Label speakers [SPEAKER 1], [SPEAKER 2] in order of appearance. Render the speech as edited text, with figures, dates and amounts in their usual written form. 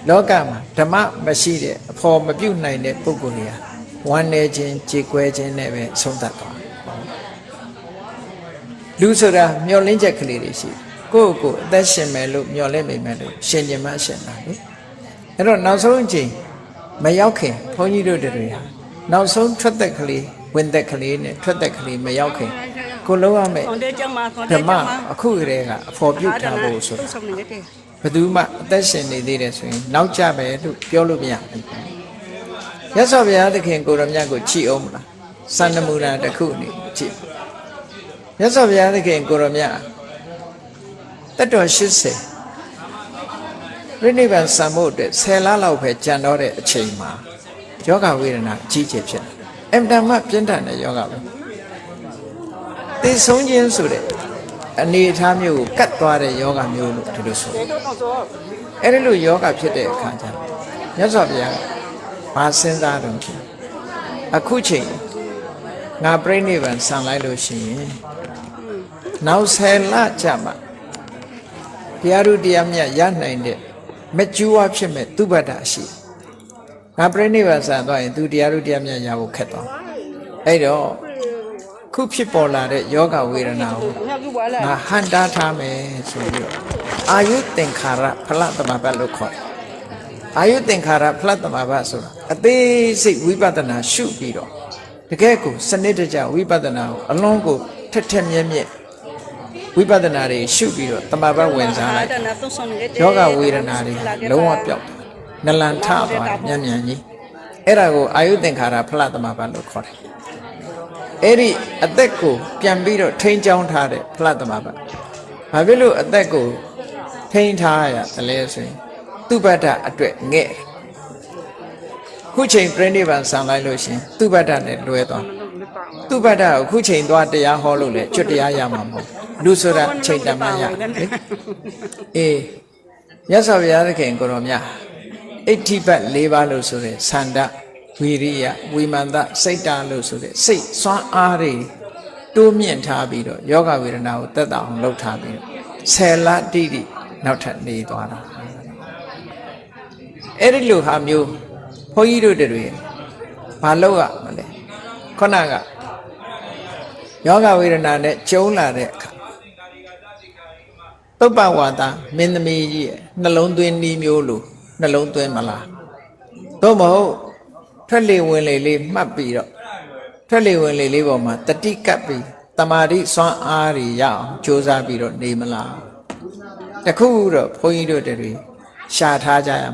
[SPEAKER 1] လောကမှာဓမ္မမရှိတဲ့အဖို့မပြုတ်နိုင်တဲ့ပုဂ္ဂိုလ်တွေဟာဝမ်းနေခြင်းကြေကွဲခြင်းနဲ့ပဲဆုံးသတ်သွားလူဆိုတာမျောလင်းချက်ကလေးတွေရှိကိုယ့်ကိုယ်အသက်ရှင်မယ်လို့မျောလင့်မိမယ်လို့ရှင်ကျင်မှရှင်တာလေအဲ့တော့နောက်ဆုံးအချိန်မရောက်ခင်ဘုန်းကြီးတို့တွေဟာနောက်ဆုံးထွက်သက်ကလေးဝင်သက်ကလေးနဲ့ထွက်သက်ကလေးမရောက်ခင်ကိုလုံးရမယ်ဓမ္မအခုကလေးကအဖို့ပြုတ်ထားဖို့ဆိုတာဘယ်သူမှအသက်ရှင်နေသေးတယ်ဆိုရင်နောက်ကျပဲလို့ပြောလို့မရဘူးမြတ်စွာဘုရားသခင်ကိုရမြတ်ကိုကြည်အောင်မလားစံနမူနာတစ်ခုအနေနဲ့ကြည်မြတ်စွာဘုရားသခင်ကိုရမြတ်တတ်တော်80ပြိဋိဘံစံဖို့အတွက်10လလောက်ပဲကြံတော့တဲ့အချိန်မှာယောဂဝေဒနာကြီးကျယ်ဖြစ်တယ်အင်တန်မှပြင်းထန်တဲ့ယောဂပဲသိဆုံးခြင်းဆိုတဲ့အနေအထားမျိုးကိုကတ်သွားတဲ့ယောဂမျိုးလို့ဒီလိုဆိုအဲ့ဒီလိုယောဂဖြစ်တဲ့အခါကျတော့မြတ်စွာဘုရားဘာစဉ်းစားတော့အခုချိန်ငါပြိဋိဘံဆံလိုက်လို့ရှိရင်နောက်10လကြာမှတရားဥတရားမြတ်ရနိုင်တဲ့မကျူးဝဖြစ်မဲ့သူပတ္တရှိငါပြိဋိဘံဆံသွားရင်သူတရားဥတရားမြတ်ရဖို့ခက်သွားအဲ့တော့ခုဖြစ်ပေါ်လာတဲ့ယောဂဝေဒနာကိုငါဟန်တားထားမယ်ဆိုပြီးတော့အာယုသင်္ခါရဖလသမဘတ်လို့ခေါ်တယ်အာယုသင်္ခါရဖလသမဘတ်ဆိုတာအသေးစိတ်ဝိပဿနာရှုပြီးတော့တကယ်ကိုစနစ်တကျဝိပဿနာကိုအလုံးကိုထက်ထက်မြက်မြက်ဝိပဿနာတွေရှုပြီးတော့သမဘတ်ဝင်စားလိုက်ယောဂဝေဒနာတွေလုံးဝပျောက်နလန်ထသွားမြန်မြန်ကြီးအဲ့ဒါကိုအာယုသင်္ခါရဖလသမဘတ်လို့ခေါ်တယ်အဲ့ဒီအသက်ကိုပြန်ပြီးတော့ထိန်းချောင်းထားတဲ့ဖလသမဘတ်ဘာဖြစ်လို့အသက်ကိုထိန်းထားရသလဲဆိုရင်သူပတ္တအတွက်ငဲ့ခုချိန်ပြိဋိဘံဆံလိုက်လို့ရှင်သူပတ္တနဲ့လွဲသွားသူပတ္တကိုခုချိန်သွားတရားဟောလို့လေကျွတ်တရားရမှာမဟုတ်လူဆိုတာချိန်တန်မှရလေအေးမြတ်စွာဘုရားသခင်ကိုရောမြတ်အဋ္ဌိပတ်၄ပါးလို့ဆိုတဲ့သန္တဝီရိယဝိမာန်တစိတ်တာလို့ဆိုတဲ့စိတ်စွမ်းအားတွေတိုးမြင့်ထားပြီးတော့ယောဂဝေဒနာကိုတက်တာအောင်လုပ်ထားပြီးတော့10လတိတိနောက်ထပ်နေသွားတာအဲ့ဒီလိုဟာမျိုးဘုန်းကြီးတို့တွေဘာလုပ်ရမလဲခုနကယောဂဝေဒနာနဲ့ကျုံလာတဲ့အခါသုပ္ပဝါဒမင်းသမီးကြီးရဲ့နှလုံးသွင်းနည်းမျိုးလိုနှလုံးသွင်းမလားသို့မဟုတ်ထွက်လေဝင်လေလေးမှတ်ပြီးတော့ထွက်လေဝင်လေလေးပေါ်မှာတတိကပ်ပြီးတမာတိစွမ်းအားတွေရအောင်ကြိုးစားပြီးတော့နေမလားတခုတော့ဘုန်းကြီးတို့တွေရှာထားကြရ